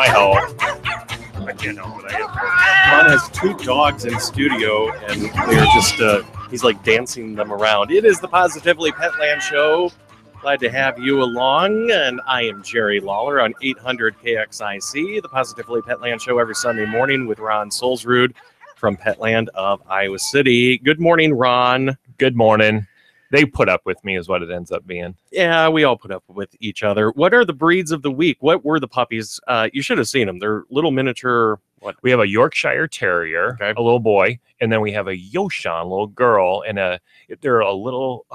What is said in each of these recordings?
help. I can't help it. Ron has 2 dogs in studio, and they're just, he's like dancing them around. It is the Positively Petland Show. Glad to have you along, and I am Jerry Lawler on 800 KXIC, the Positively Petland Show every Sunday morning with Ron Solsrud from Petland of Iowa City. Good morning, Ron. Good morning. They put up with me is what it ends up being. Yeah, we all put up with each other. What are the breeds of the week? What were the puppies? You should have seen them. They're little miniature. What? We have a Yorkshire Terrier, okay, a little boy, and then we have a Yoshan, a little girl, and they're a little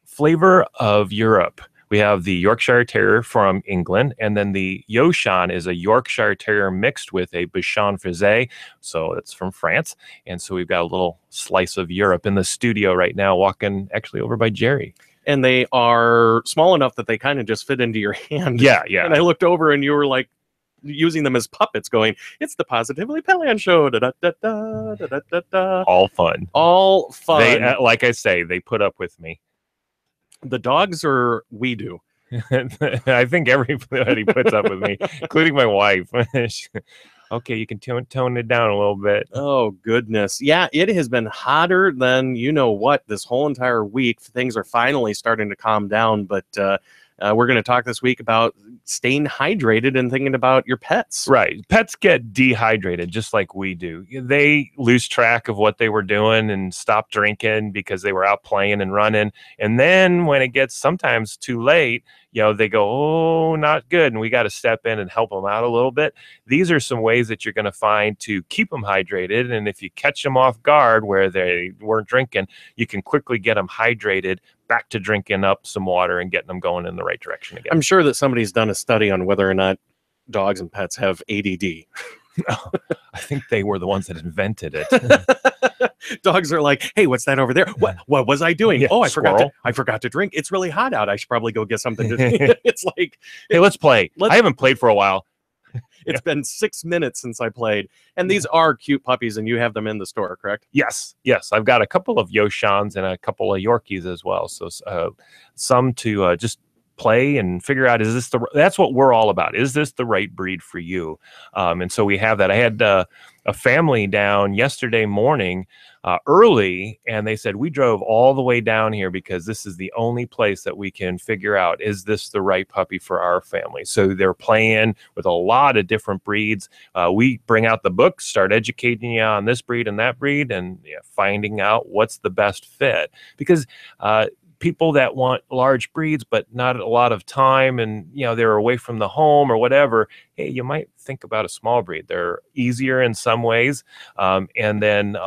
flavor of Europe. We have the Yorkshire Terrier from England, and then the Yoshan is a Yorkshire Terrier mixed with a Bichon Frise, so it's from France. And so we've got a little slice of Europe in the studio right now, walking actually over by Jerry. And they are small enough that they kind of just fit into your hand. Yeah. And I looked over, and you were like using them as puppets, going, "It's the Positively Petland Show." Da, da, da, da, da, da, da. All fun. All fun. They, like I say, they put up with me. The dogs, or we do? I think everybody puts up with me, including my wife. Okay, you can tone it down a little bit. Oh, goodness. Yeah, it has been hotter than you know what this whole entire week. Things are finally starting to calm down, but we're going to talk this week about staying hydrated and thinking about your pets. Right. Pets get dehydrated just like we do. They lose track of what they were doing and stop drinking because they were out playing and running. And then when it gets sometimes too late, they go, "Oh, not good." And we got to step in and help them out a little bit. These are some ways that you're going to find to keep them hydrated. And if you catch them off guard where they weren't drinking, you can quickly get them hydrated, back to drinking up some water and getting them going in the right direction again. I'm sure that somebody's done a study on whether or not dogs and pets have ADD. I think they were the ones that invented it. Dogs are like, "Hey, what's that over there? What was I doing? Yeah, oh, I squirrel. forgot to drink. It's really hot out. I should probably go get something to drink." It's like, "Hey, let's play. I haven't played for a while." It's been 6 minutes since I played. And these are cute puppies, and you have them in the store, correct? Yes. I've got a couple of Yoshans and a couple of Yorkies as well. So some to just play and figure out, that's what we're all about. Is this the right breed for you? And so we have that. I had a family down yesterday morning early, and they said, "We drove all the way down here because this is the only place that we can figure out, is this the right puppy for our family?" So they're playing with a lot of different breeds. We bring out the books, start educating you on this breed and that breed, and finding out what's the best fit. Because people that want large breeds but not a lot of time, and they're away from the home or whatever, hey, you might think about a small breed. They're easier in some ways, and then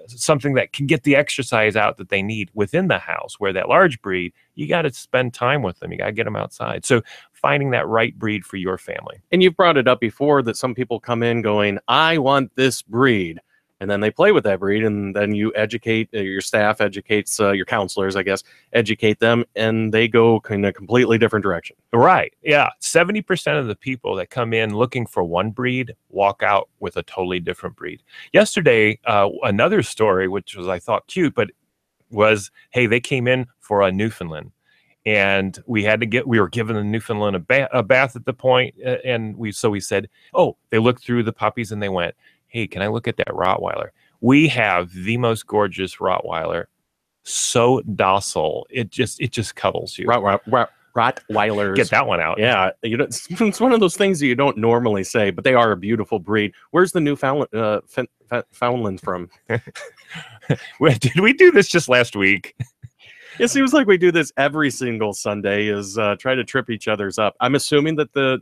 something that can get the exercise out that they need within the house. Where that large breed, you got to spend time with them. You got to get them outside. So finding that right breed for your family. And you've brought it up before that some people come in going, "I want this breed." And then they play with that breed, and then you educate, your staff educates, your counselors, I guess, educate them, and they go in a completely different direction. Right. Yeah. 70% of the people that come in looking for one breed walk out with a totally different breed. Yesterday, another story, which was, I thought, cute, but was, hey, they came in for a Newfoundland. And we were giving the Newfoundland a bath at the point. And we said, oh, they looked through the puppies and they went, "Hey, can I look at that Rottweiler?" We have the most gorgeous Rottweiler, so docile. It just cuddles you. Rottweilers. Get that one out. Yeah, it's one of those things that you don't normally say, but they are a beautiful breed. Where's the Newfoundland from? Did we do this just last week? It seems like we do this every single Sunday, is try to trip each other's up. I'm assuming that the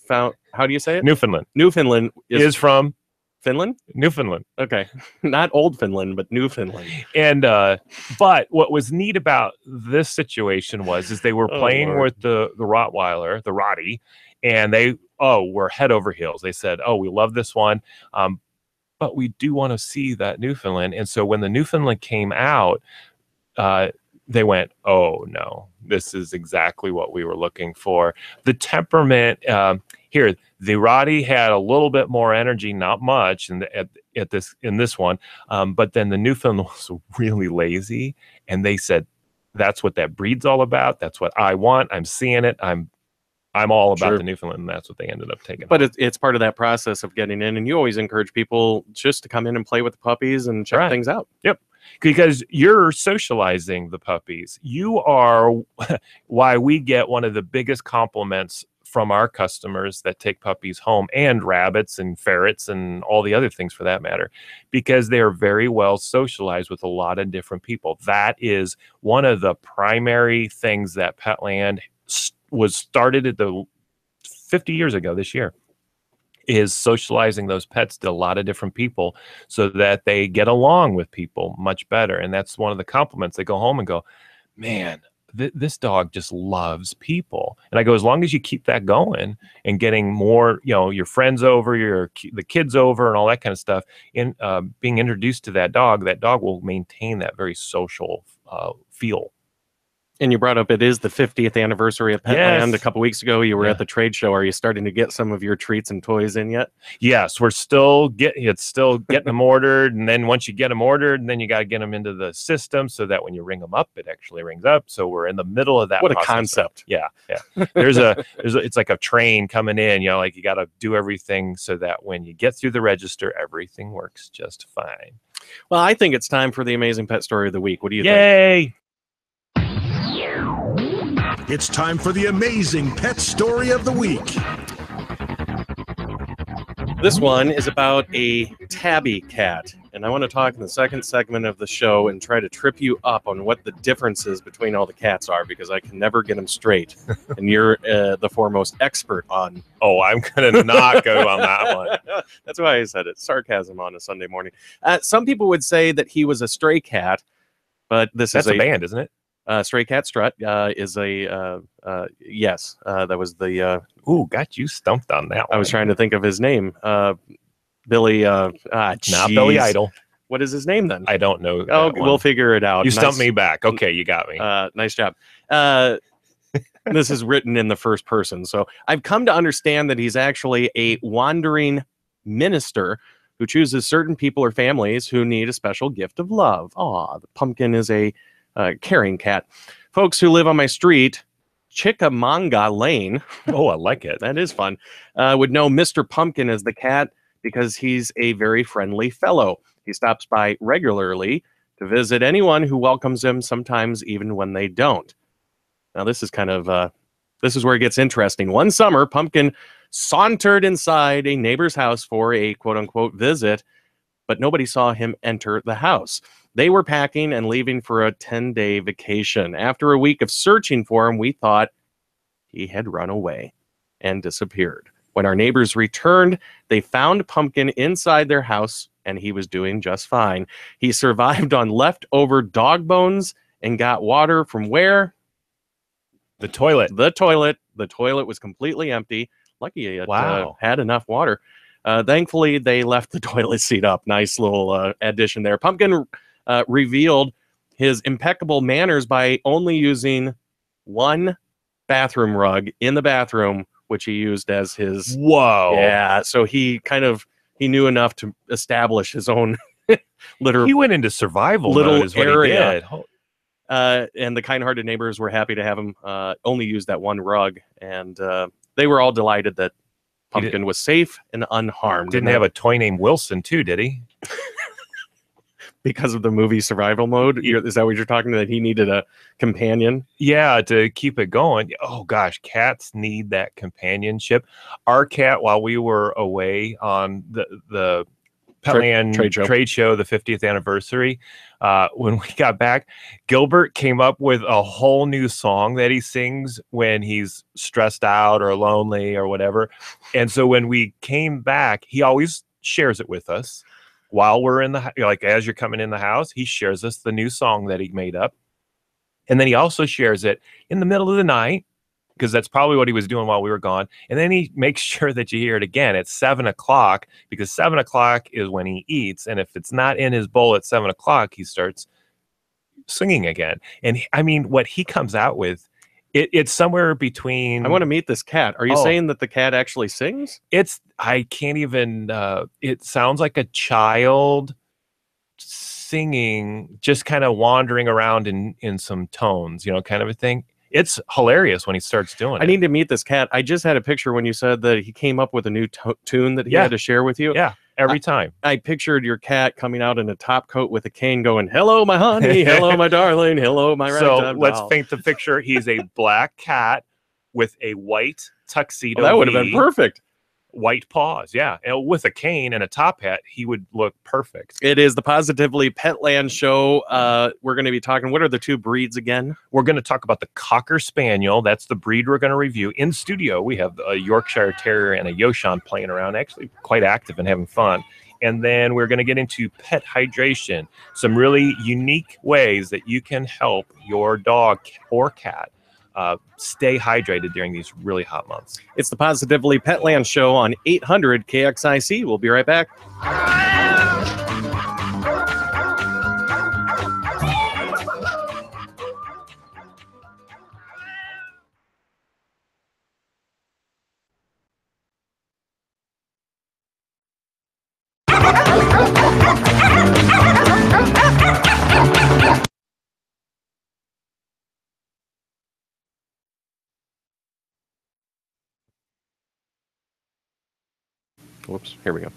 how do you say it? Newfoundland. Newfoundland is from Finland? Newfoundland. Okay. Not old Finland, but Newfoundland. And but what was neat about this situation is they were playing with the Rottweiler, the Rottie, and they were head over heels. They said, "Oh, we love this one, but we do want to see that Newfoundland." And so when the Newfoundland came out, they went, "Oh no, this is exactly what we were looking for." The temperament here, the Rottie had a little bit more energy, not much, in this one, but then the Newfoundland was really lazy, and they said, "That's what that breed's all about. That's what I want. I'm seeing it. I'm I'm all about Sure. the Newfoundland, and that's what they ended up taking. But it's part of that process of getting in, and you always encourage people just to come in and play with the puppies and check things out. Yep. Because you're socializing the puppies. You are why we get one of the biggest compliments from our customers that take puppies home, and rabbits and ferrets and all the other things for that matter, because they are very well socialized with a lot of different people. That is one of the primary things that Petland was started at the 50 years ago this year, is socializing those pets to a lot of different people so that they get along with people much better. And that's one of the compliments. They go home and go, man, this dog just loves people. And I go, as long as you keep that going and getting more, your friends over, the kids over and all that kind of stuff, in being introduced to that dog will maintain that very social feel. And you brought up it is the 50th anniversary of Petland. Yes. A couple weeks ago, you were at the trade show. Are you starting to get some of your treats and toys in yet? Yes, we're still getting them ordered, and then once you get them ordered, and then you got to get them into the system so that when you ring them up, it actually rings up. So we're in the middle of that. What a concept! Yeah. It's like a train coming in. Like you got to do everything so that when you get through the register, everything works just fine. Well, I think it's time for the amazing pet story of the week. What do you think? Yay! It's time for the amazing pet story of the week. This one is about a tabby cat, and I want to talk in the second segment of the show and try to trip you up on what the differences between all the cats are, because I can never get them straight, and you're the foremost expert on. Oh, I'm gonna not go on that one. That's why I said it. Sarcasm on a Sunday morning. Some people would say that he was a stray cat, but that's a band, isn't it? Stray Cat Strut is a yes. That was the. Ooh, got you stumped on that one. I was trying to think of his name. Billy. Not Billy Idol. What is his name then? I don't know. Oh, we'll figure it out. You stumped me back. Okay, you got me. Nice job. This is written in the first person, so I've come to understand that he's actually a wandering minister who chooses certain people or families who need a special gift of love. Aw, the pumpkin is a caring cat. Folks who live on my street, Chickamauga Lane. Oh, I like it. That is fun. Would know Mr. Pumpkin as the cat because he's a very friendly fellow. He stops by regularly to visit anyone who welcomes him, sometimes even when they don't. Now, this is kind of, this is where it gets interesting. One summer, Pumpkin sauntered inside a neighbor's house for a quote-unquote visit, but nobody saw him enter the house. They were packing and leaving for a 10-day vacation. After a week of searching for him, we thought he had run away and disappeared. When our neighbors returned, they found Pumpkin inside their house, and he was doing just fine. He survived on leftover dog bones and got water from where? The toilet. The toilet. The toilet was completely empty. Lucky it had enough water. Thankfully, they left the toilet seat up. Nice little addition there. Pumpkin revealed his impeccable manners by only using one bathroom rug in the bathroom, which he used as his. Whoa. Yeah. So he knew enough to establish his own litter. He went into survival little mode is what area. he did. And the kind-hearted neighbors were happy to have him only use that one rug. And they were all delighted that Pumpkin was safe and unharmed. Didn't have a toy named Wilson, too, did he? Because of the movie Survival Mode? Is that what you're talking about? That he needed a companion? Yeah, to keep it going. Oh, gosh, cats need that companionship. Our cat, while we were away on the Petland trade show, the 50th anniversary, when we got back, Gilbert came up with a whole new song that he sings when he's stressed out or lonely or whatever. And so when we came back, he always shares it with us. While we're in as you're coming in the house, he shares us the new song that he made up. And then he also shares it in the middle of the night, because that's probably what he was doing while we were gone. And then he makes sure that you hear it again at 7 o'clock, because 7 o'clock is when he eats. And if it's not in his bowl at 7 o'clock, he starts singing again. And I mean, what he comes out with, it's somewhere between. I want to meet this cat. Are you saying that the cat actually sings? I can't even. It sounds like a child singing, just kind of wandering around in some tones, kind of a thing. It's hilarious when he starts doing it. I need to meet this cat. I just had a picture when you said that he came up with a new tune that he had to share with you. Yeah, every time. I pictured your cat coming out in a top coat with a cane going, hello, my honey. Hello, my darling. Hello, my So let's doll. paint the picture. He's a black cat with a white tuxedo. That would have been perfect. White paws, yeah. And with a cane and a top hat, he would look perfect. It is the Positively Petland show. We're going to be talking, what are the two breeds again? We're going to talk about the Cocker Spaniel. That's the breed we're going to review. In studio, we have a Yorkshire Terrier and a Yoshan playing around, actually quite active and having fun. And then we're going to get into pet hydration, some really unique ways that you can help your dog or cat stay hydrated during these really hot months. It's the Positively Petland show on 800 KXIC. We'll be right back. Whoops, here we go.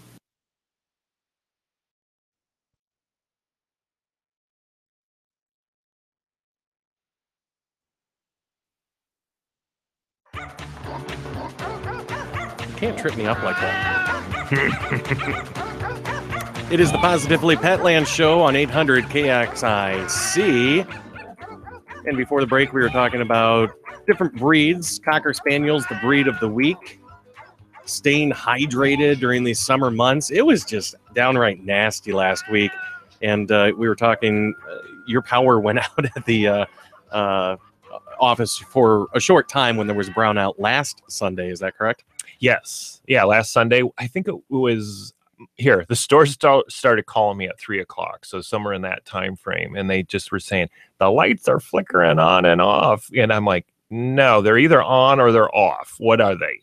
You can't trip me up like that. It is the Positively Petland show on 800 KXIC. And before the break, we were talking about different breeds. Cocker Spaniel's the breed of the week. Staying hydrated during these summer months. It was just downright nasty last week. And we were talking, your power went out at the office for a short time when there was a brownout last Sunday. Is that correct? Yes. Yeah, last Sunday. I think it was here. The store started calling me at 3 o'clock. So somewhere in that time frame. And they just were saying, the lights are flickering on and off. And I'm like, no, they're either on or they're off. What are they?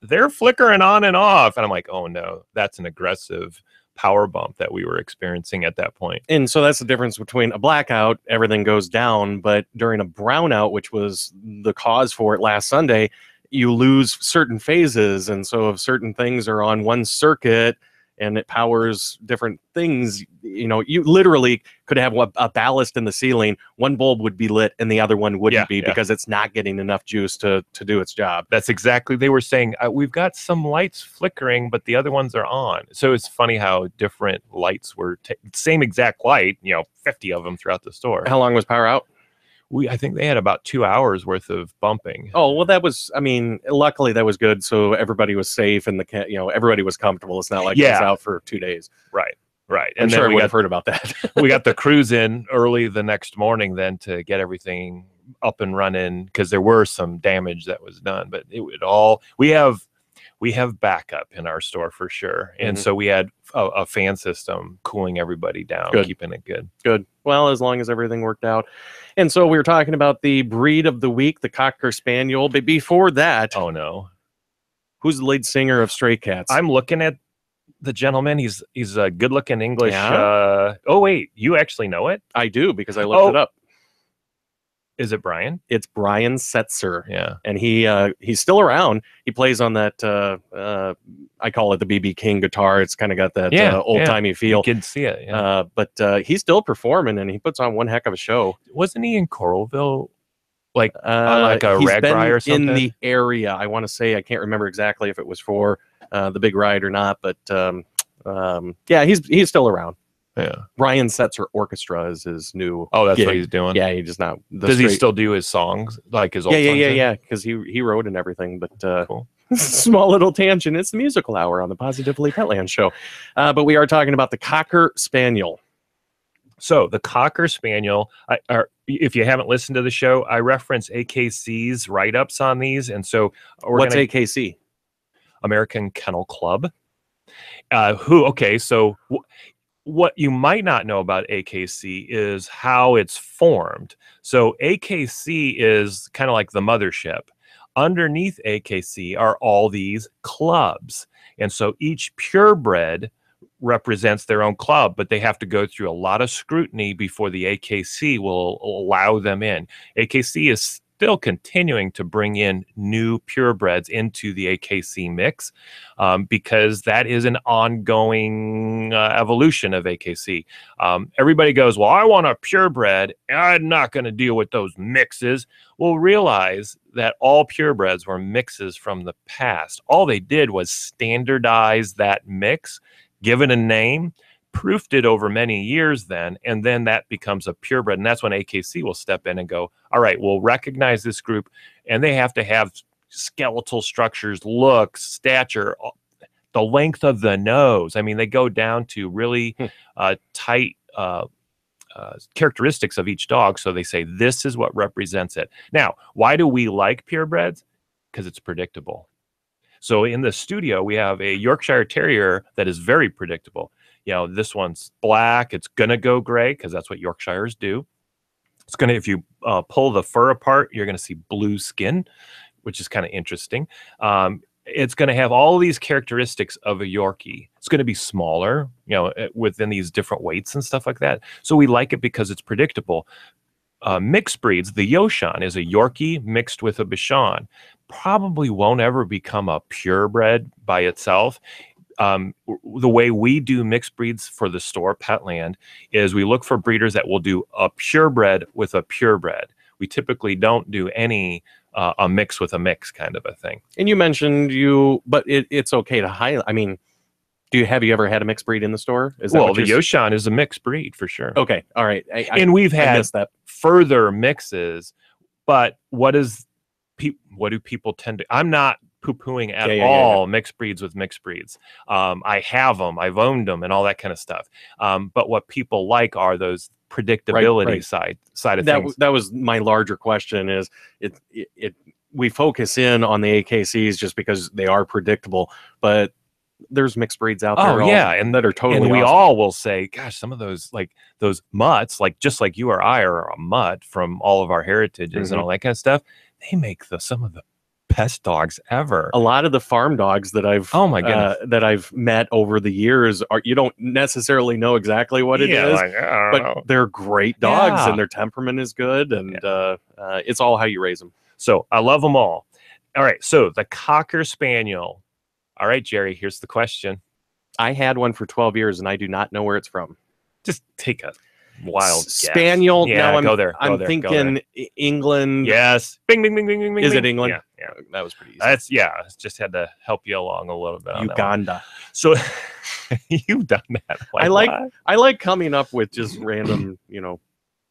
They're flickering on and off. And I'm like, oh no, that's an aggressive power bump that we were experiencing at that point. And so that's the difference between a blackout, everything goes down, but during a brownout, which was the cause for it last Sunday, you lose certain phases. And so if certain things are on one circuit and it powers different things, you know, you literally could have a ballast in the ceiling. One bulb would be lit and the other one wouldn't be because it's not getting enough juice to do its job. That's exactly. They were saying, we've got some lights flickering, but the other ones are on. So it's funny how different lights were, same exact light, 50 of them throughout the store. How long was power out? I think they had about 2 hours worth of bumping. Oh, well, that was, luckily that was good. So everybody was safe and everybody was comfortable. It's not like it was out for 2 days. Right. Right. And then we would have heard about that. We got the crews in early the next morning then to get everything up and running because there were some damage that was done, but it would all, we have backup in our store for sure. And so we had a fan system cooling everybody down, keeping it good. Good. Well, as long as everything worked out. And so we were talking about the breed of the week, the Cocker Spaniel. But before that, oh no, who's the lead singer of Stray Cats? I'm looking at the gentleman. He's a good-looking English. Yeah? Oh wait, you actually know it? I do because I looked it up. Is it Brian? It's Brian Setzer. Yeah. And he's still around. He plays on that, I call it the BB King guitar. It's kind of got that old-timey feel. You can see it. Yeah. But he's still performing, and he puts on one heck of a show. Wasn't he in Coralville? Like on like a rag ride or something? In the area. I want to say, I can't remember exactly if it was for the big ride or not, but yeah, he's still around. Yeah, Brian Setzer Orchestra is his new. Oh, that's gig. what he's doing. Yeah, he just not. Does he still do his songs like his old? Yeah. Because he wrote and everything. But cool. Small little tangent. It's the musical hour on the Positively Petland show. But we are talking about the Cocker Spaniel. So the Cocker Spaniel. If you haven't listened to the show, I reference AKC's write-ups on these, and so what's AKC? American Kennel Club. What you might not know about AKC is how it's formed. So AKC is kind of like the mothership. Underneath AKC are all these clubs. And so each purebred represents their own club, but they have to go through a lot of scrutiny before the AKC will allow them in. AKC is still continuing to bring in new purebreds into the AKC mix because that is an ongoing evolution of AKC. Everybody goes, well, I want a purebred. I'm not going to deal with those mixes. Well, realize that all purebreds were mixes from the past. All they did was standardize that mix, give it a name, proofed it over many years then, and then that becomes a purebred. And that's when AKC will step in and go, all right, we'll recognize this group, and they have to have skeletal structures, looks, stature, the length of the nose. I mean, they go down to really tight characteristics of each dog. So they say, this is what represents it. Now, why do we like purebreds? Because it's predictable. So in the studio, we have a Yorkshire Terrier that is very predictable. You know, this one's black. It's going to go gray because that's what Yorkshires do. It's going to, if you pull the fur apart, you're going to see blue skin, which is kind of interesting. It's going to have all these characteristics of a Yorkie. It's going to be smaller, you know, within these different weights and stuff like that. So we like it because it's predictable. Mixed breeds, the Yoshan is a Yorkie mixed with a Bichon. Probably won't ever become a purebred by itself. The way we do mixed breeds for the store, Petland, is we look for breeders that will do a purebred with a purebred. We typically don't do any a mix with a mix kind of a thing. And you mentioned but it's okay to highlight. I mean, have you ever had a mixed breed in the store? Is that well, the Yoshan is a mixed breed for sure. Okay, all right. And we've had further mixes, but what do people tend to? I'm not poo-pooing at all mixed breeds with mixed breeds. I have them, I've owned them, and all that kind of stuff. But what people like are those predictability side of things. That was my larger question. Is we focus in on the AKCs just because they are predictable, but there's mixed breeds out there. And that are totally. And we awesome. all will say, "Gosh, some of those those mutts, just like you or I are a mutt from all of our heritages and all that kind of stuff. They make some of the best dogs ever. A lot of the farm dogs that I've that I've met over the years you don't necessarily know exactly what it is, but they're great dogs and their temperament is good, and it's all how you raise them. So I love them all. All right, so the Cocker Spaniel. All right, Jerry, here's the question. I had one for 12 years and I do not know where it's from. Just take a wild Spaniel. Guess. Yeah, I'm thinking England. Yes. Bing, bing, bing, bing, bing. Is it England? Yeah. That was pretty easy. Just had to help you along a little bit. Uganda. So you've done that. I like coming up with just random,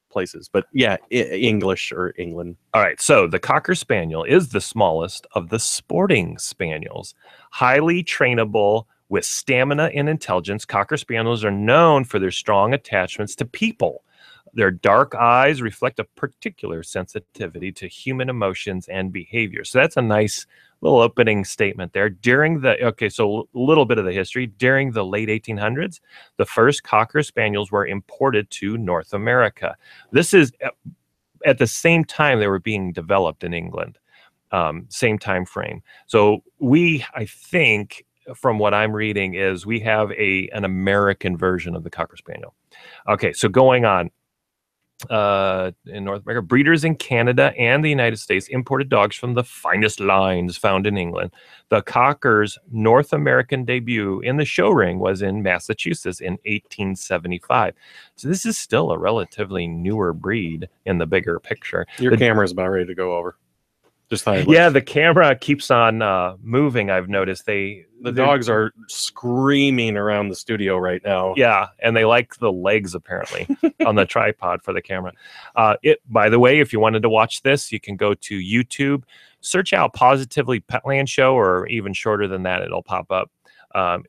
places, but English or England. All right. So the Cocker Spaniel is the smallest of the sporting spaniels, highly trainable with stamina and intelligence. Cocker Spaniels are known for their strong attachments to people. Their dark eyes reflect a particular sensitivity to human emotions and behavior. So that's a nice little opening statement there. So a little bit of the history. During the late 1800s, the first Cocker Spaniels were imported to North America. This is at the same time they were being developed in England, same time frame. So I think, from what I'm reading, is we have an American version of the Cocker Spaniel. Okay, so going on. In North America, breeders in Canada and the United States imported dogs from the finest lines found in England. The Cocker's North American debut in the show ring was in Massachusetts in 1875. So this is still a relatively newer breed in the bigger picture. Your camera's about ready to go over. The camera keeps on moving. I've noticed the dogs are screaming around the studio right now. Yeah, and they like the legs apparently on the tripod for the camera. By the way, if you wanted to watch this, you can go to YouTube, search out PAWSitively Petland Show, or even shorter than that, it'll pop up.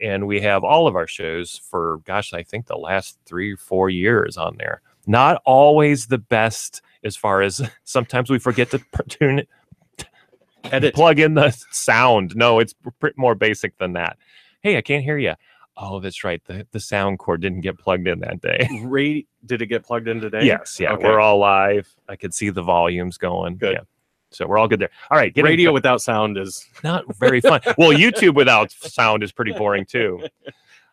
And we have all of our shows for, I think the last 3 or 4 years on there. Not always the best, as far as sometimes we forget to tune it. Plug in the sound. No, it's more basic than that. Hey, I can't hear you. Oh, that's right. The sound cord didn't get plugged in that day. Did it get plugged in today? Yes. Yeah. Okay. We're all live. I could see the volumes going. Good. Yeah. So we're all good there. All right. Radio without sound is not very fun. Well, YouTube without sound is pretty boring too.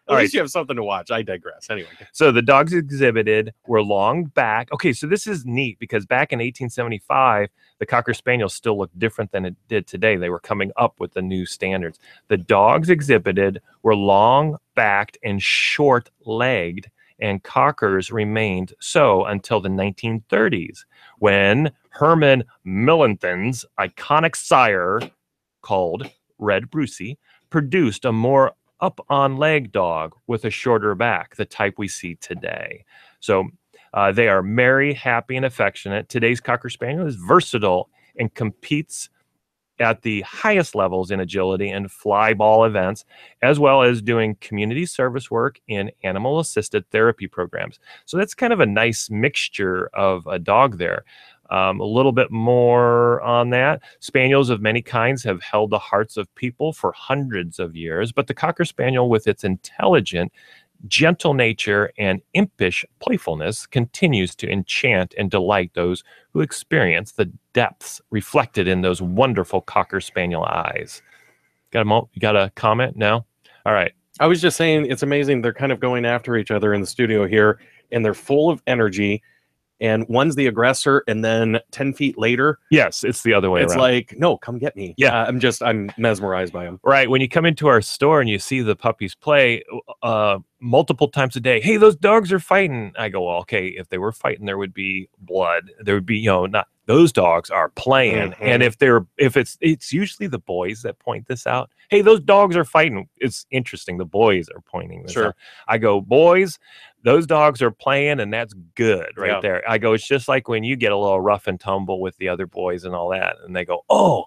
At least you have something to watch. I digress. Anyway. So the dogs exhibited were long back. Okay, so this is neat because back in 1875, the Cocker Spaniel still looked different than it did today. They were coming up with the new standards. The dogs exhibited were long backed and short legged, and Cockers remained so until the 1930s, when Herman Millington's iconic sire, called Red Brucey, produced a more up-on-leg dog with a shorter back, the type we see today. So they are merry, happy, and affectionate. Today's Cocker Spaniel is versatile and competes at the highest levels in agility and fly ball events, as well as doing community service work in animal-assisted therapy programs. So that's kind of a nice mixture of a dog there. A little bit more on that. Spaniels of many kinds have held the hearts of people for hundreds of years, but the Cocker Spaniel, with its intelligent, gentle nature and impish playfulness, continues to enchant and delight those who experience the depths reflected in those wonderful Cocker Spaniel eyes. You got a comment? No? All right. I was just saying, it's amazing. They're kind of going after each other in the studio here, and they're full of energy. And one's the aggressor, and then 10 feet later, yes, it's the other way it's around. like, no, come get me. Yeah. I'm mesmerized by them. Right. When you come into our store and you see the puppies play multiple times a day, hey, those dogs are fighting. I go, well, okay, if they were fighting, there would be blood. There would be, not those dogs are playing. Mm-hmm. And if it's usually the boys that point this out. Hey, those dogs are fighting. It's interesting. The boys are pointing this out. I go, boys, those dogs are playing, and that's good right there. I go, it's just like when you get a little rough and tumble with the other boys and all that, and they go, oh,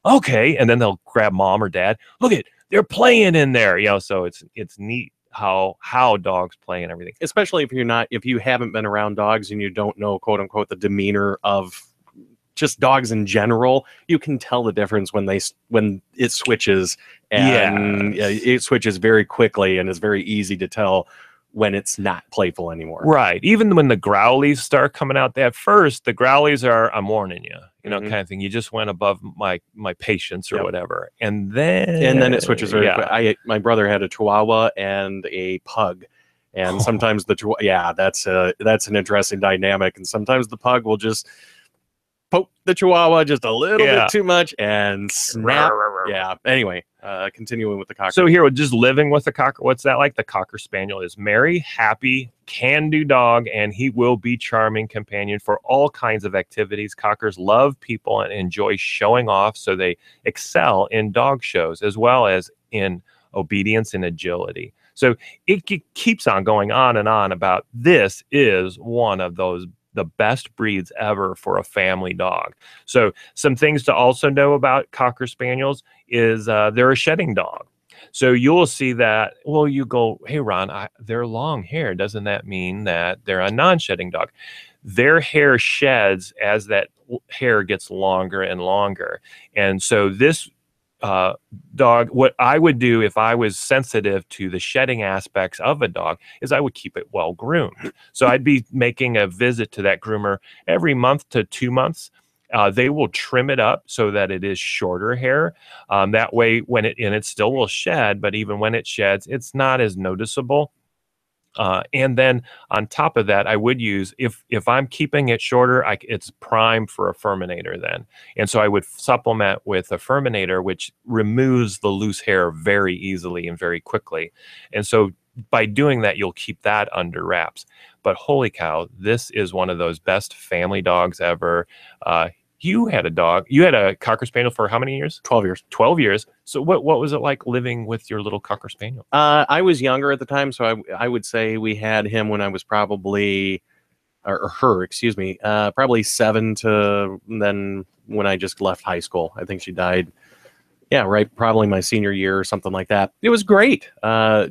okay, and then they'll grab mom or dad. Look at, they're playing in there, So it's neat how dogs play and everything. Especially if you haven't been around dogs and you don't know, quote unquote, the demeanor of just dogs in general, you can tell the difference when it switches, and it switches very quickly, and it's very easy to tell when it's not playful anymore. Right. Even when the growlies start coming out, at first, the growlies are, I'm warning you, kind of thing. You just went above my patience or whatever. And then it switches very quick. My brother had a Chihuahua and a Pug. And sometimes that's an interesting dynamic. And sometimes the Pug will just poke the Chihuahua just a little bit too much and snap. Anyway, continuing with the Cocker. So here, just living with the Cocker, what's that like? The Cocker Spaniel is merry, happy, can-do dog, and he will be charming companion for all kinds of activities. Cockers love people and enjoy showing off, so they excel in dog shows as well as in obedience and agility. So it keeps on going on and on about this is one of the best breeds ever for a family dog. So some things to also know about Cocker Spaniels is they're a shedding dog. So you'll see that, well, you go, hey, Ron, they're long hair. Doesn't that mean that they're a non-shedding dog? Their hair sheds as that hair gets longer and longer. And so this dog, what I would do if I was sensitive to the shedding aspects of a dog is I would keep it well groomed. So I'd be making a visit to that groomer every month to 2 months. They will trim it up so that it is shorter hair. That way, it still will shed, but even when it sheds, it's not as noticeable. And then on top of that, I would use, if I'm keeping it shorter, it's prime for a Furminator then. And so I would supplement with a Furminator, which removes the loose hair very easily and very quickly. And so by doing that, you'll keep that under wraps. But holy cow, this is one of those best family dogs ever. You had a dog. You had a Cocker Spaniel for how many years? 12 years. 12 years. So what was it like living with your little Cocker Spaniel? I was younger at the time, so I would say we had him when I was probably, or her, excuse me, probably 7 to then when I just left high school. I think she died, probably my senior year or something like that. It was great.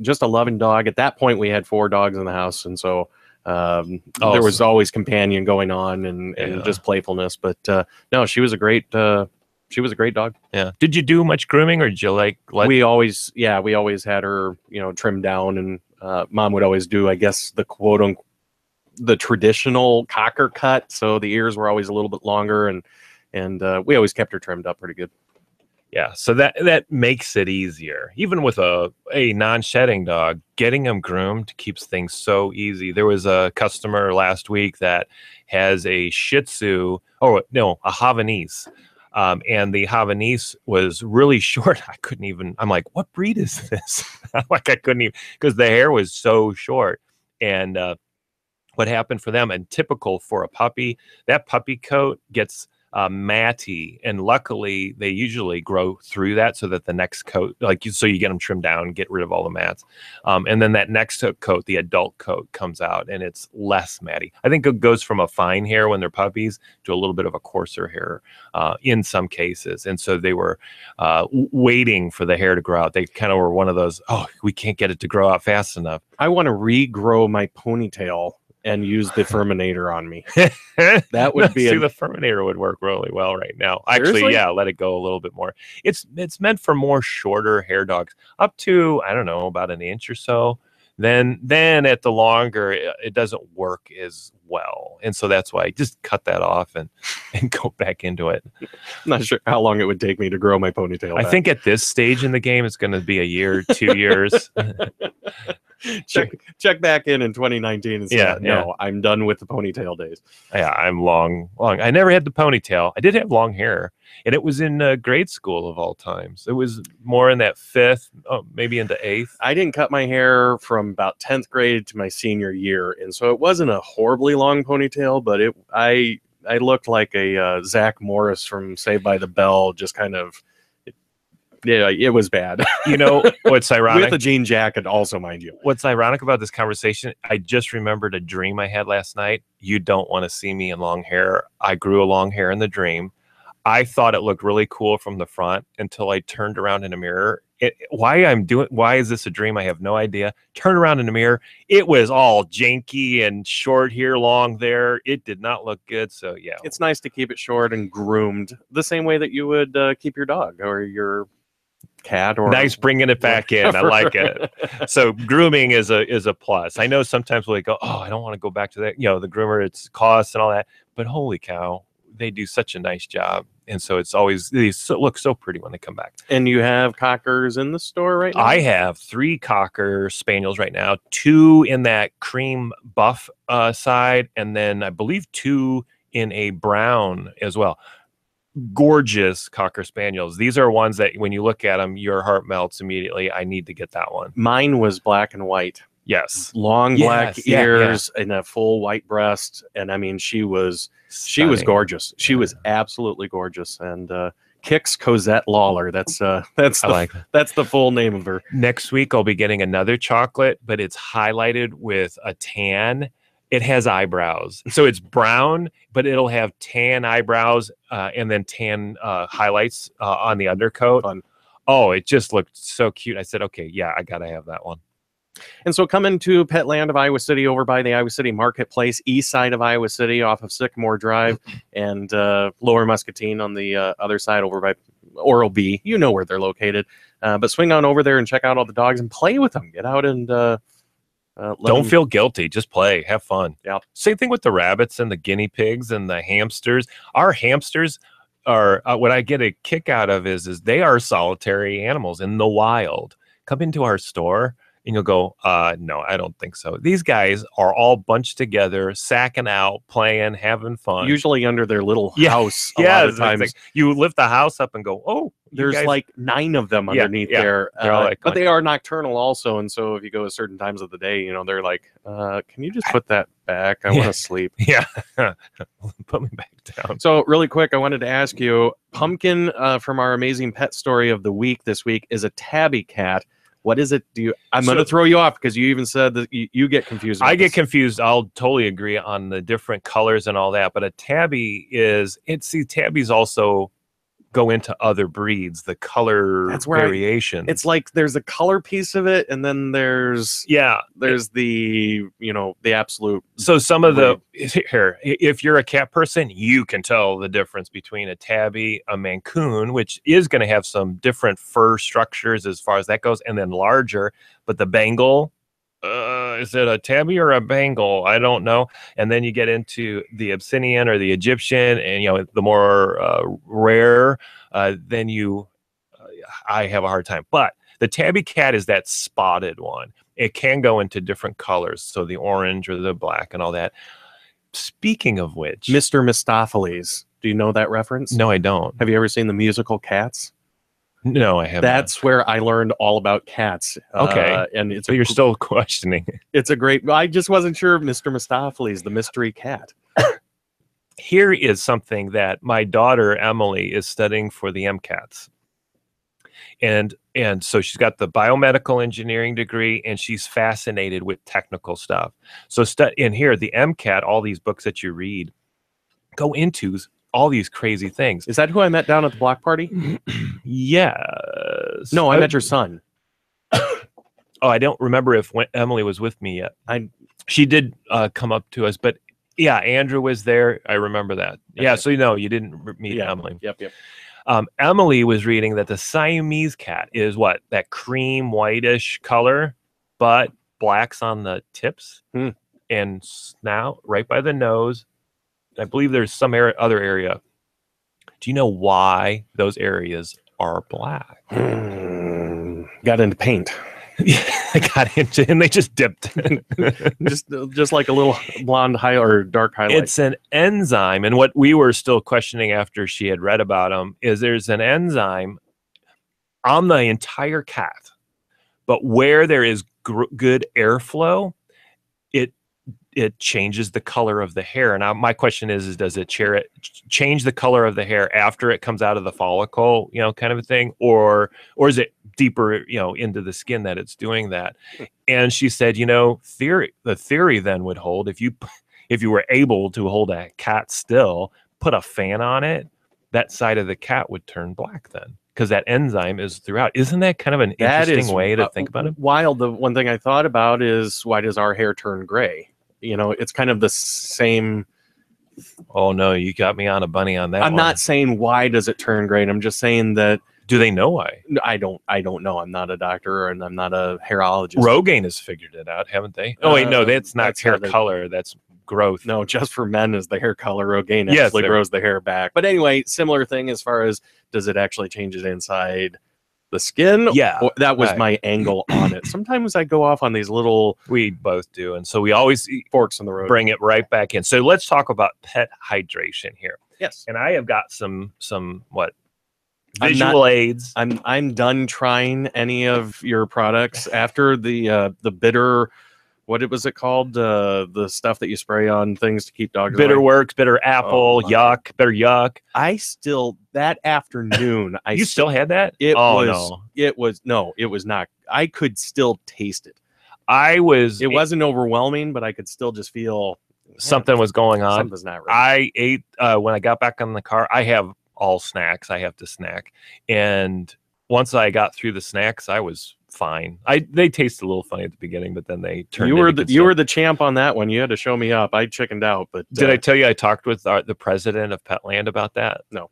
Just a loving dog. At that point, we had 4 dogs in the house, and so there was always companion going on and just playfulness. But no, she was a great dog. Yeah. Did you do much grooming, or did you we always had her, trimmed down, and mom would always do, I guess, the traditional Cocker cut. So the ears were always a little bit longer, and we always kept her trimmed up pretty good. Yeah, so that makes it easier. Even with a non-shedding dog, getting them groomed keeps things so easy. There was a customer last week that has a Shih Tzu, oh no, a Havanese. And the Havanese was really short. I couldn't even, I'm like, what breed is this? Like I couldn't even, because the hair was so short. And what happened for them, and typical for a puppy, that puppy coat gets matty, and luckily they usually grow through that so that the next coat, so you get them trimmed down, get rid of all the mats, and then that next coat, the adult coat, comes out and it's less matty. I think it goes from a fine hair when they're puppies to a little bit of a coarser hair in some cases, and so they were waiting for the hair to grow out. They kind of were one of those, oh, we can't get it to grow out fast enough. I want to regrow my ponytail and use the Furminator on me. That would be the Furminator would work really well right now. Seriously? Actually, yeah, let it go a little bit more. It's meant for more shorter hair dogs, up to, I don't know, about an inch or so. Then at the longer, it doesn't work as well, and so that's why I just cut that off and go back into it. I'm not sure how long it would take me to grow my ponytail back. I think at this stage in the game, it's going to be a year, 2 years. check back in 2019 and say, no, I'm done with the ponytail days. Yeah, I'm long. I never had the ponytail. I did have long hair, and it was in grade school of all times. It was more in that 5th, maybe into 8th. I didn't cut my hair from about 10th grade to my senior year, and so it wasn't a horribly long ponytail, but I looked like a Zach Morris from Saved by the Bell, just kind of. Yeah, it was bad. You know what's ironic? With a jean jacket, also, mind you. What's ironic about this conversation? I just remembered a dream I had last night. You don't want to see me in long hair. I grew a long hair in the dream. I thought it looked really cool from the front until I turned around in a mirror. Why is this a dream? I have no idea. Turned around in the mirror. It was all janky and short here, long there. It did not look good. So yeah, it's nice to keep it short and groomed the same way that you would keep your dog or your cat. Or nice bringing it back in. I like it. So grooming is a plus. I know sometimes we go, oh, I don't want to go back to that. The groomer, it's costs and all that. But holy cow, they do such a nice job. And so it's always, they look so pretty when they come back. And you have Cockers in the store right now? I have 3 Cocker Spaniels right now, 2 in that cream buff side, and then I believe 2 in a brown as well. Gorgeous Cocker Spaniels. These are ones that when you look at them, your heart melts immediately. I need to get that one. Mine was black and white. Yes. Long black ears and a full white breast. And I mean, she was gorgeous. She was absolutely gorgeous. And Kix Cosette Lawler. That's the full name of her. Next week I'll be getting another chocolate, but it's highlighted with a tan. It has eyebrows. So it's brown, but it'll have tan eyebrows and then tan highlights on the undercoat. Fun. Oh, it just looked so cute. I said, okay, yeah, I got to have that one. And so coming to Petland of Iowa City, over by the Iowa City Marketplace, east side of Iowa City, off of Sycamore Drive, and Lower Muscatine on the other side over by Oral B. You know where they're located. But swing on over there and check out all the dogs and play with them. Get out and don't feel guilty. Just play. Have fun. Yeah. Same thing with the rabbits and the guinea pigs and the hamsters. Our hamsters are what I get a kick out of is they are solitary animals in the wild. Come into our store and you'll go, no, I don't think so. These guys are all bunched together, sacking out, playing, having fun. Usually under their little house. A lot of times. Like, you lift the house up and go, oh, there's like 9 of them underneath there. But they are nocturnal also. And so if you go at certain times of the day, they're like, can you just put that back? I want to sleep. Yeah. Put me back down. So really quick, I wanted to ask you, Pumpkin from our amazing pet story of the week this week is a tabby cat. What is it? I'm going to throw you off because you even said that you get confused. I get confused. I'll totally agree on the different colors and all that. But a tabby tabbies also go into other breeds, the color variation. It's like there's a color piece of it, and then there's the the absolute. So some of if you're a cat person, you can tell the difference between a tabby, a Mancoon, which is going to have some different fur structures as far as that goes, and then larger. But the Bengal, is it a tabby or a Bengal? I don't know. And then you get into the Abyssinian or the Egyptian, and the more rare. Then you I have a hard time. But the tabby cat is that spotted one. It can go into different colors, so the orange or the black and all that. Speaking of which, Mr. Mistopheles. Do you know that reference? no, I don't. Have you ever seen the musical Cats? No, I haven't. That's where I learned all about cats. Okay. And it's So you're still questioning. it's a great. I just wasn't sure. Mr. Mistopheles, the mystery cat. Here is something that my daughter Emily is studying for the MCATs. And so she's got the biomedical engineering degree, and she's fascinated with technical stuff. So in here, the MCAT, all these books that you read go into all these crazy things. Is that who I met down at the block party? Yes. No, I met your son. Oh, I don't remember if Emily was with me yet. She did come up to us, but yeah, Andrew was there. I remember that. Okay. Yeah, so you didn't meet Emily. Yep. Emily was reading that the Siamese cat is what? That cream whitish color, but black's on the tips and snout right by the nose. I believe there's some other area. Do you know why those areas are black? Got into paint. Yeah, I got into, and they just dipped. just like a little blonde or dark highlight. It's an enzyme, and what we were still questioning after she had read about them is there's an enzyme on the entire cat, but where there is good airflow, it changes the color of the hair. And my question is does it change the color of the hair after it comes out of the follicle, kind of a thing, or is it deeper, into the skin that it's doing that? And she said, the theory then would hold if you were able to hold a cat still, put a fan on it, that side of the cat would turn black then, because that enzyme is throughout. Isn't that kind of an interesting way to think about it? Wild. The one thing I thought about is, why does our hair turn gray? It's kind of the same. Oh no, you got me on a bunny on that. I'm not saying why does it turn gray. I'm just saying that. Do they know why? I don't know. I'm not a doctor and I'm not a hairologist. Rogaine has figured it out, haven't they? Oh wait, no, that's not hair color. That's growth. No, just for men is the hair color. Rogaine actually grows the hair back. But anyway, similar thing as far as, does it actually change it inside the skin? Yeah, that was my angle on it. Sometimes I go off on these little. We both do, and so we always forks in the road. Bring it right back in. So let's talk about pet hydration here. Yes, and I have got some visual aids. I'm done trying any of your products after the bitter. What was it called? The stuff that you spray on things to keep dogs Bitter away. Works, Bitter Apple, Yuck, Bitter Yuck. I still, that afternoon, you still had that? It was not. I could still taste it. It wasn't overwhelming, but I could still just feel something was going on. Something's not right. I ate when I got back on the car. I have all snacks. I have to snack, and once I got through the snacks, I was fine. They tasted a little funny at the beginning, but then they turned. You were the champ on that one. You had to show me up. I chickened out. But did I tell you I talked with the president of Petland about that? No.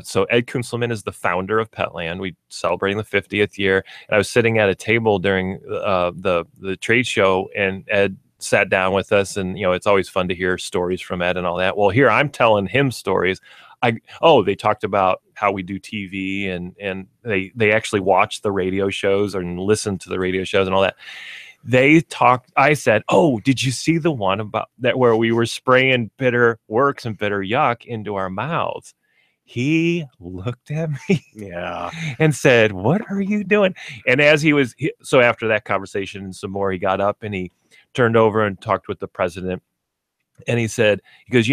So Ed Kunselman is the founder of Petland. We celebrating the 50th year, and I was sitting at a table during the trade show, and Ed sat down with us, and it's always fun to hear stories from Ed and all that. Well, here I'm telling him stories. They talked about how we do TV, and they actually watch the radio shows and listen to the radio shows and all that. They talked. I said, "Oh, did you see the one about that where we were spraying Bitter Works and Bitter Yuck into our mouths?" He looked at me, and said, "What are you doing?" And as so after that conversation and some more, he got up and he turned over and talked with the president, and he goes,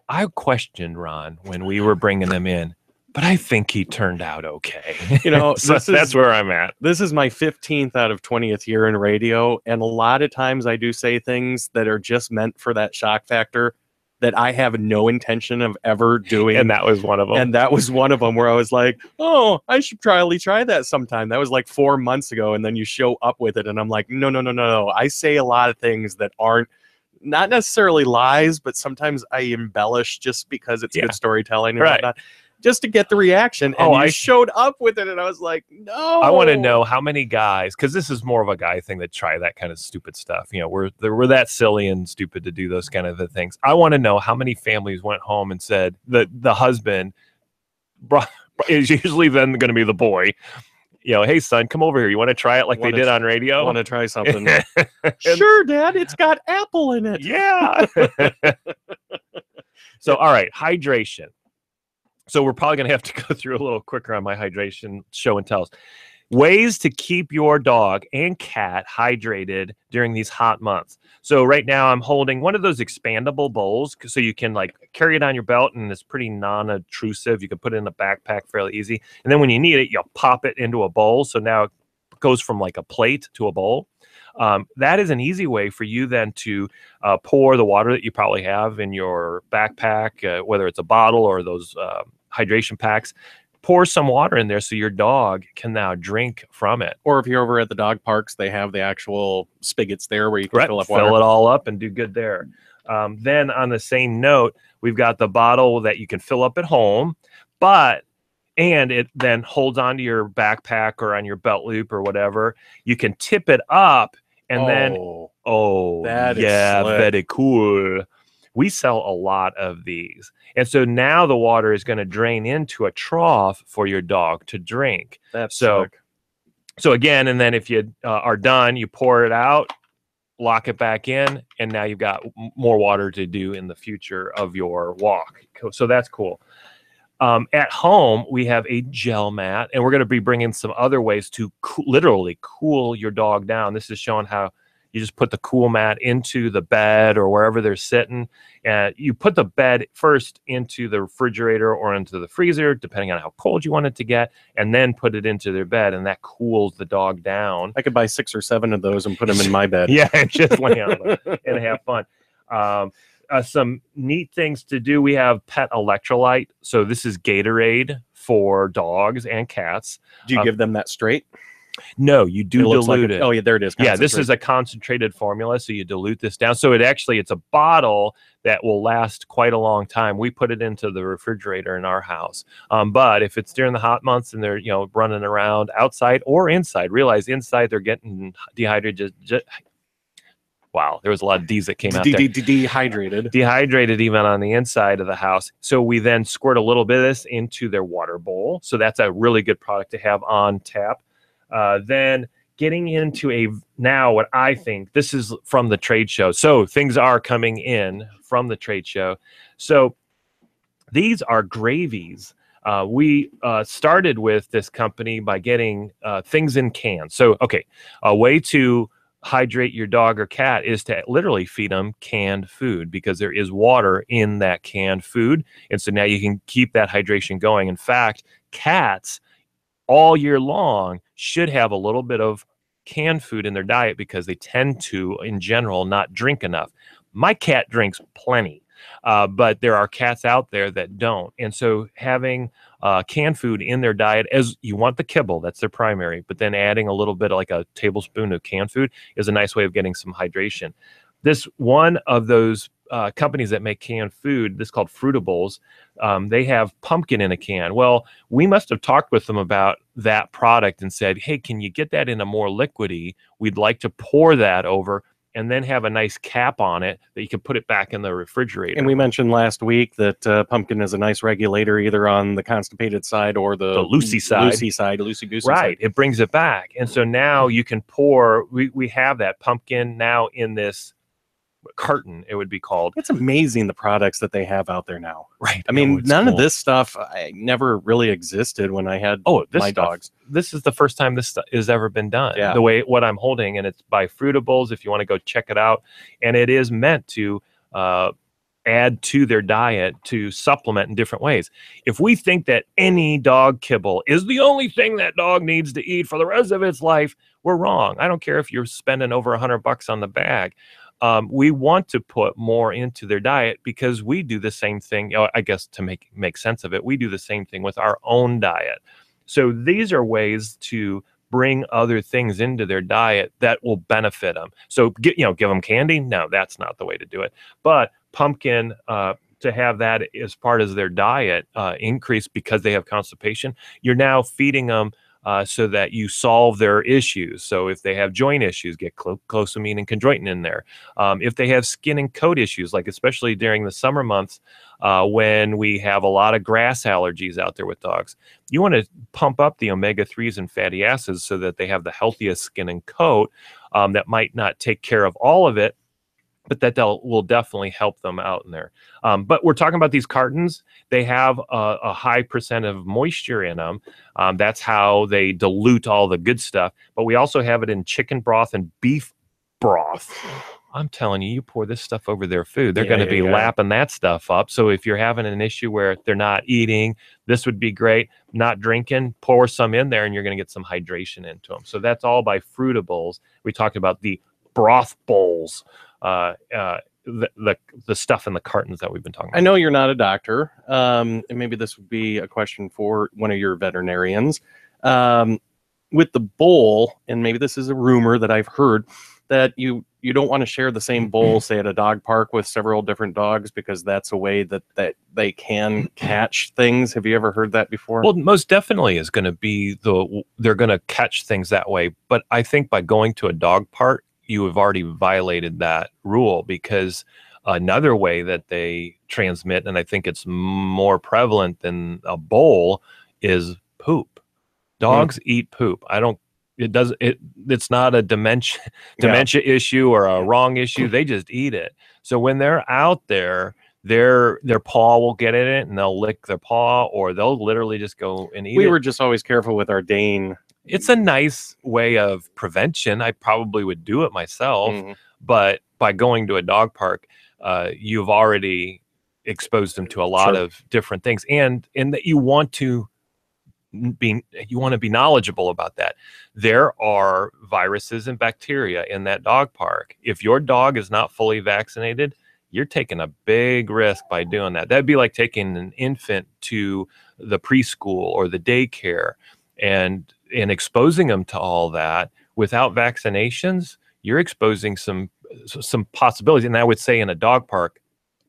I questioned Ron when we were bringing him in, but I think he turned out okay. So that's where I'm at. This is my 15th out of 20th year in radio, and a lot of times I do say things that are just meant for that shock factor that I have no intention of ever doing. And that was one of them. And that was one of them where I was like, oh, I should probably try that sometime. That was like 4 months ago, and then you show up with it, and I'm like, no. I say a lot of things that aren't, not necessarily lies, but sometimes I embellish just because it's good storytelling and whatnot, just to get the reaction. And I showed up with it, and I was like, no. I want to know how many guys, because this is more of a guy thing, that try that kind of stupid stuff. We're that silly and stupid to do those kind of things. I want to know how many families went home and said that the husband brought is usually then going to be the boy. You know, hey son, come over here. You want to try it like they did on radio? Want to try something? Sure, Dad. It's got apple in it. Yeah. So, all right, hydration. So we're probably going to have to go through a little quicker on my hydration show and tells. Ways to keep your dog and cat hydrated during these hot months. So right now I'm holding one of those expandable bowls so you can like carry it on your belt, and it's pretty non-obtrusive. You can put it in a backpack fairly easy. And then when you need it, you'll pop it into a bowl. So now it goes from like a plate to a bowl. That is an easy way for you then to pour the water that you probably have in your backpack, whether it's a bottle or those hydration packs. Pour some water in there so your dog can now drink from it. Or if you're over at the dog parks, they have the actual spigots there where you can fill up water. Fill it all up and do good there. Then on the same note, we've got the bottle that you can fill up at home, and it then holds onto your backpack or on your belt loop or whatever. You can tip it up and that is slick. very cool. We sell a lot of these. And so now the water is going to drain into a trough for your dog to drink. That's so sick. So again, and then if you are done, you pour it out, lock it back in, and now you've got more water to do in the future of your walk. So that's cool. At home, we have a gel mat, and we're going to be bringing some other ways to literally cool your dog down. This is showing how you just put the cool mat into the bed or wherever they're sitting. And you put the bed first into the refrigerator or into the freezer, depending on how cold you want it to get, and then put it into their bed, and that cools the dog down. I could buy 6 or 7 of those and put them in my bed. Yeah, and just lay on them and have fun. Some neat things to do. We have pet electrolyte. So this is Gatorade for dogs and cats. Do you give them that straight? No, you do dilute it. Oh, yeah, there it is. Yeah, this is a concentrated formula, so you dilute this down. So it's a bottle that will last quite a long time. We put it into the refrigerator in our house. But if it's during the hot months and they're running around outside or inside, realize inside they're getting dehydrated. Wow, there was a lot of D's that came out there. Dehydrated even on the inside of the house. So we then squirt a little bit of this into their water bowl. So that's a really good product to have on tap. Then getting into what I think, this is from the trade show. So things are coming in from the trade show. So these are gravies. We started with this company by getting things in cans. So, a way to hydrate your dog or cat is to literally feed them canned food, because there is water in that canned food. And so now you can keep that hydration going. In fact, cats all year long should have a little bit of canned food in their diet because they tend to, in general, not drink enough. My cat drinks plenty, but there are cats out there that don't. And so having canned food in their diet, as you want the kibble, that's their primary, but then adding a little bit like a tablespoon of canned food is a nice way of getting some hydration. This one of those companies that make canned food, this is called Fruitables, they have pumpkin in a can. Well, we must have talked with them about that product and said, hey, can you get that in a more liquidy? We'd like to pour that over and then have a nice cap on it that you can put it back in the refrigerator. And we mentioned last week that pumpkin is a nice regulator either on the constipated side or the loosey side. Loosey-goosey right, side. It brings it back. And so now you can pour, we have that pumpkin now in this carton, it would be called. It's amazing the products that they have out there now. Right. I mean, none of this stuff never really existed when I had my dogs. This is the first time this has ever been done. Yeah. What I'm holding, and it's by Fruitables if you want to go check it out. And it is meant to add to their diet to supplement in different ways. If we think that any dog kibble is the only thing that dog needs to eat for the rest of its life, we're wrong. I don't care if you're spending over $100 on the bag. We want to put more into their diet because we do the same thing. I guess to make sense of it, we do the same thing with our own diet. So these are ways to bring other things into their diet that will benefit them. So give them candy. No, that's not the way to do it. But pumpkin, to have that as part of their diet increase because they have constipation, you're now feeding them so that you solve their issues. So if they have joint issues, get closamine and chondroitin in there. If they have skin and coat issues, like especially during the summer months, when we have a lot of grass allergies out there with dogs. You want to pump up the omega-3s and fatty acids so that they have the healthiest skin and coat. That might not take care of all of it, but that will definitely help them out in there. But we're talking about these cartons. They have a high percent of moisture in them. That's how they dilute all the good stuff. But we also have it in chicken broth and beef broth. I'm telling you, you pour this stuff over their food, they're going to be lapping that stuff up. So if you're having an issue where they're not eating, this would be great. Not drinking, pour some in there and you're going to get some hydration into them. So that's all by Fruitables. We talked about the broth bowls, the stuff in the cartons that we've been talking about. I know you're not a doctor, and maybe this would be a question for one of your veterinarians. With the bowl, and maybe this is a rumor that I've heard, that you don't want to share the same bowl, say at a dog park with several different dogs, because that's a way that they can catch things. Have you ever heard that before? Well, most definitely is going to be they're going to catch things that way. But I think by going to a dog park, you have already violated that rule, because another way that they transmit, and I think it's more prevalent than a bowl, is poop. Dogs eat poop. It's not a dementia issue or a wrong issue. They just eat it. So when they're out there, their paw will get in it and they'll lick their paw, or they'll literally just go and eat it. We were just always careful with our Dane. It's a nice way of prevention. I probably would do it myself, but by going to a dog park, you've already exposed them to a lot of different things, and that you want to be knowledgeable about that. There are viruses and bacteria in that dog park. If your dog is not fully vaccinated, you're taking a big risk by doing that. That'd be like taking an infant to the preschool or the daycare and exposing them to all that without vaccinations. You're exposing some possibilities, and I would say in a dog park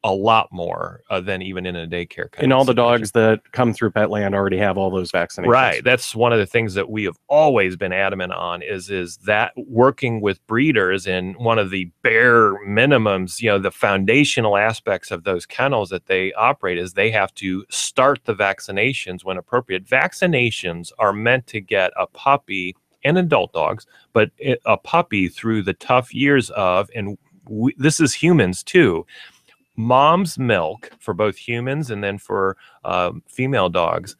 a lot more than even in a daycare. And all the dogs that come through Petland already have all those vaccinations. Right. That's one of the things that we have always been adamant on is that working with breeders, and one of the bare minimums, the foundational aspects of those kennels that they operate is they have to start the vaccinations when appropriate. Vaccinations are meant to get a puppy and adult dogs, but a puppy through the tough years of, and this is humans too, mom's milk for both humans and then for female dogs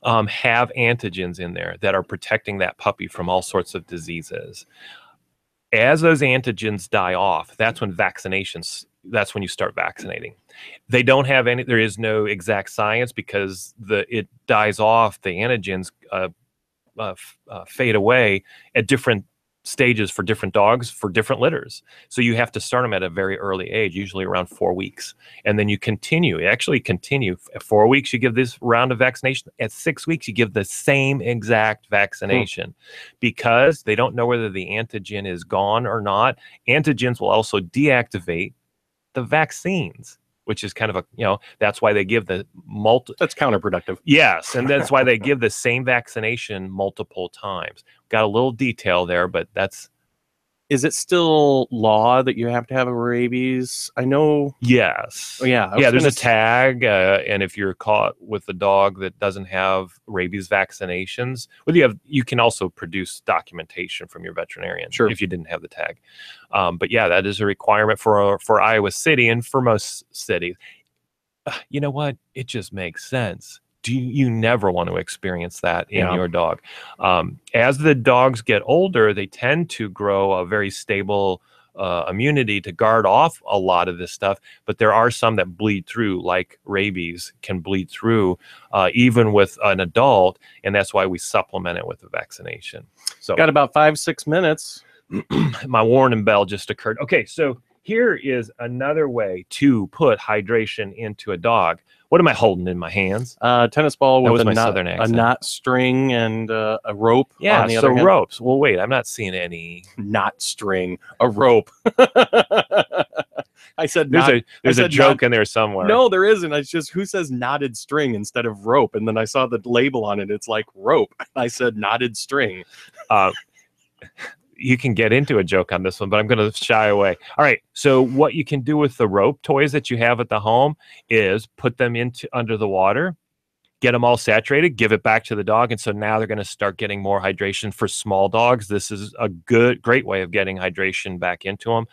have antigens in there that are protecting that puppy from all sorts of diseases. As those antigens die off, that's when you start vaccinating. They don't have there is no exact science, because it dies off, the antigens fade away at different stages for different dogs for different litters. So you have to start them at a very early age, usually around 4 weeks. And then you actually continue. At 4 weeks, you give this round of vaccination. At 6 weeks, you give the same exact vaccination because they don't know whether the antigen is gone or not. Antigens will also deactivate the vaccines, which is kind of that's why they give the That's counterproductive. Yes, and that's why they give the same vaccination multiple times. Got a little detail there, but that's... Is it still law that you have to have a rabies? I know... Yes. Oh, yeah. Yeah, there's a tag, and if you're caught with a dog that doesn't have rabies vaccinations, you can also produce documentation from your veterinarian if you didn't have the tag. But yeah, that is a requirement for Iowa City and for most cities. You know what? It just makes sense. You never want to experience that in your dog. As the dogs get older, they tend to grow a very stable immunity to guard off a lot of this stuff. But there are some that bleed through, like rabies can bleed through even with an adult. And that's why we supplement it with a vaccination. So got about 5-6 minutes. My warning bell just occurred. Okay, so here is another way to put hydration into a dog. What am I holding in my hands? Tennis ball with a knot string and a rope. Yeah, on the other hand. Ropes. Well, wait, I'm not seeing any knot string. A rope. I said there's a joke in there somewhere. No, there isn't. It's just, who says knotted string instead of rope? And then I saw the label on it. It's like rope. I said knotted string. you can get into a joke on this one, but I'm going to shy away. All right. So what you can do with the rope toys that you have at the home is put them into under the water, get them all saturated, give it back to the dog. And so now they're going to start getting more hydration. For small dogs, this is a great way of getting hydration back into them.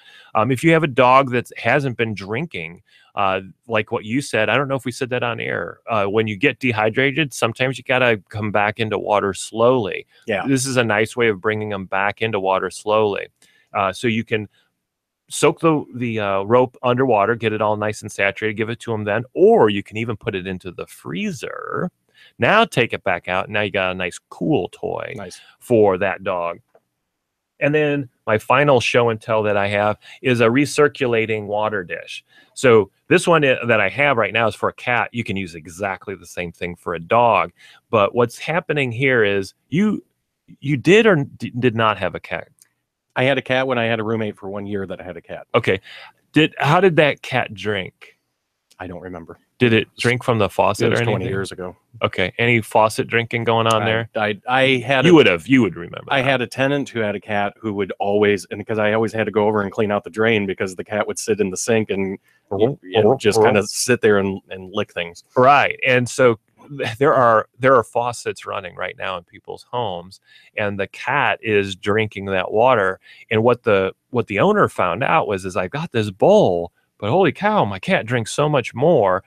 If you have a dog that hasn't been drinking, like what you said, I don't know if we said that on air. When you get dehydrated, sometimes you got to come back into water slowly. Yeah. This is a nice way of bringing them back into water slowly. So you can soak the rope underwater, get it all nice and saturated, give it to them then, or you can even put it into the freezer. Now take it back out. Now you got a nice cool toy for that dog. And then my final show and tell that I have is a recirculating water dish. So this one that I have right now is for a cat. You can use exactly the same thing for a dog. But what's happening here is you did or did not have a cat? I had a cat when I had a roommate for 1 year that I had a cat. Okay. How did that cat drink? I don't remember. Did it drink from the faucet or anything? 20 years ago. Okay. Any faucet drinking going on there? You would remember. I had a tenant who had a cat who would always, and because I always had to go over and clean out the drain because the cat would sit in the sink and just kind of sit there and lick things. Right. And so there are faucets running right now in people's homes, and the cat is drinking that water. And what the owner found out was I got this bowl, but holy cow, my cat drinks so much more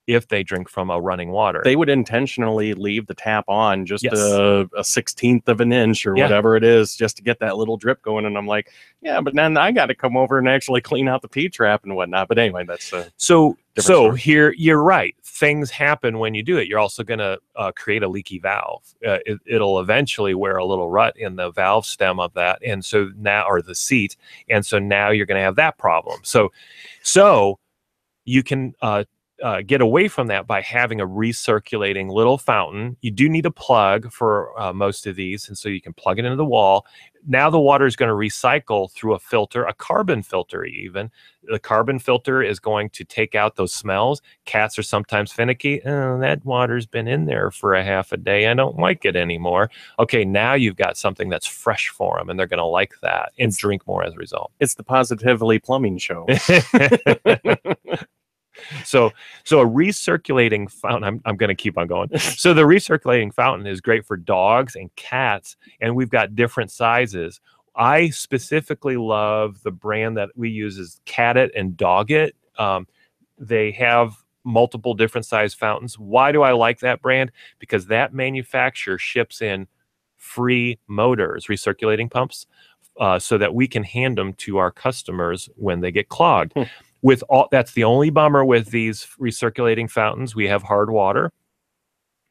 if they drink from a running water. They would intentionally leave the tap on just a 16th of an inch or whatever it is, just to get that little drip going. And I'm like, yeah, but then I got to come over and actually clean out the P-trap and whatnot. But anyway, that's so here you're right. Things happen when you do it. You're also going to create a leaky valve. It'll eventually wear a little rut in the valve stem of that, and so now, or the seat, and so now you're going to have that problem. So you can get away from that by having a recirculating little fountain. You do need a plug for most of these, and so you can plug it into the wall. Now the water is going to recycle through a filter, a carbon filter even. The carbon filter is going to take out those smells. Cats are sometimes finicky. Oh, that water's been in there for a half a day. I don't like it anymore. Okay, now you've got something that's fresh for them, and they're going to like that and drink more as a result. It's the Positively Plumbing Show. So a recirculating fountain, I'm going to keep on going. So the recirculating fountain is great for dogs and cats, and we've got different sizes. I specifically love the brand that we use is Cat It and Dog It. They have multiple different size fountains. Why do I like that brand? Because that manufacturer ships in free motors, recirculating pumps, so that we can hand them to our customers when they get clogged. That's the only bummer with these recirculating fountains. We have hard water,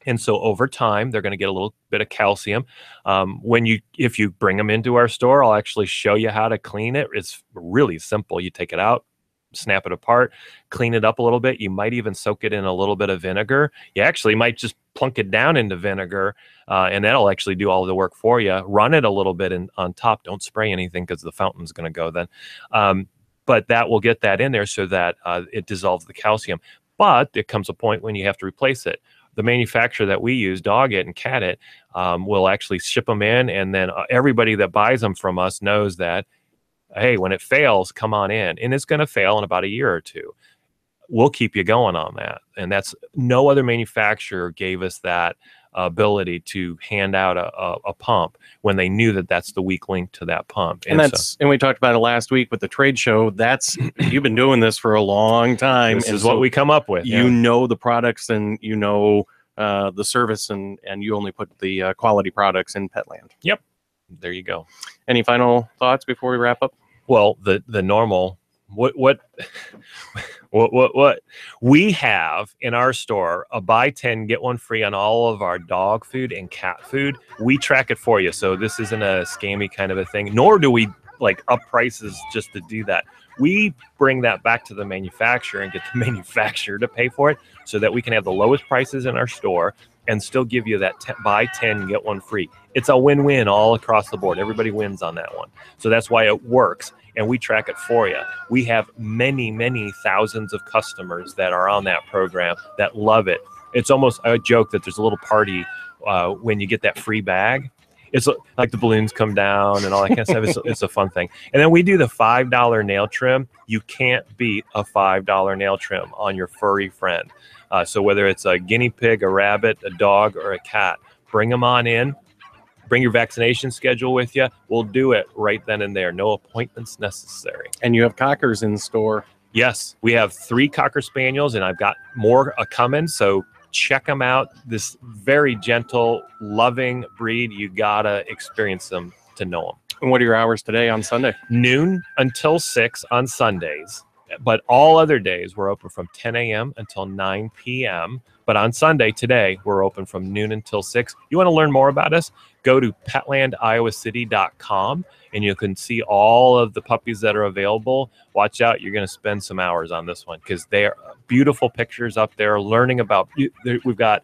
and so over time they're going to get a little bit of calcium. If you bring them into our store, I'll actually show you how to clean it. It's really simple. You take it out, snap it apart, clean it up a little bit. You might even soak it in a little bit of vinegar. You actually might just plunk it down into vinegar, and that'll actually do all the work for you. Run it a little bit on top. Don't spray anything because the fountain's going to go then. But that will get that in there so that it dissolves the calcium. But there comes a point when you have to replace it. The manufacturer that we use, Dog It and Cat It, will actually ship them in, and then everybody that buys them from us knows that, hey, when it fails, come on in. And it's going to fail in about a year or two. We'll keep you going on that. And that's no other manufacturer gave us that ability to hand out a pump when they knew that that's the weak link to that pump. And we talked about it last week with the trade show. You've been doing this for a long time. This is what we come up with. You know the products, and you know the service, and you only put the quality products in Petland. Yep. There you go. Any final thoughts before we wrap up? Well, the normal what we have in our store, a buy 10 get one free on all of our dog food and cat food. We track it for you, so this isn't a scammy kind of a thing, nor do we like up prices just to do that. We bring that back to the manufacturer and get the manufacturer to pay for it so that we can have the lowest prices in our store and still give you that buy 10 get one free. It's a win-win all across the board. Everybody wins on that one. So that's why it works, and we track it for you. We have many, many thousands of customers that are on that program that love it. It's almost a joke that there's a little party when you get that free bag. It's like the balloons come down and all that kind of stuff. It's a fun thing. And then we do the $5 nail trim. You can't beat a $5 nail trim on your furry friend. So whether it's a guinea pig, a rabbit, a dog, or a cat, bring them on in. Bring your vaccination schedule with you. We'll do it right then and there. No appointments necessary. And you have Cockers in store. Yes, we have 3 Cocker Spaniels, and I've got more coming. So check them out. This very gentle, loving breed. You gotta experience them to know them. And what are your hours today on Sunday? Noon until 6 on Sundays. But all other days, we're open from 10 a.m. until 9 p.m. But on Sunday, today, we're open from noon until 6. You want to learn more about us? Go to petlandiowacity.com, and you can see all of the puppies that are available. Watch out. You're going to spend some hours on this one because they are beautiful pictures up there, learning about, we've got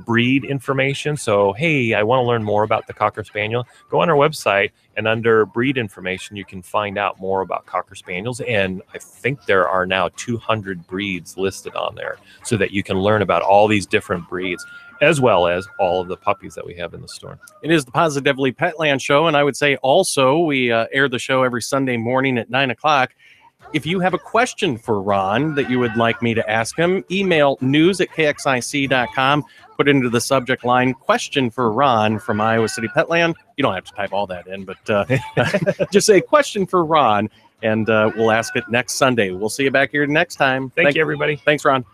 breed information. So, hey, I want to learn more about the Cocker Spaniel. Go on our website, and under breed information, you can find out more about Cocker Spaniels. And I think there are now 200 breeds listed on there so that you can learn about all these different breeds, as well as all of the puppies that we have in the store. It is the Positively Petland Show, and I would say also we air the show every Sunday morning at 9 o'clock. If you have a question for Ron that you would like me to ask him, email news@kxic.com. Put into the subject line, question for Ron from Iowa City Petland. You don't have to type all that in, but just say question for Ron, and we'll ask it next Sunday. We'll see you back here next time. Thank you, everybody. Thanks, Ron.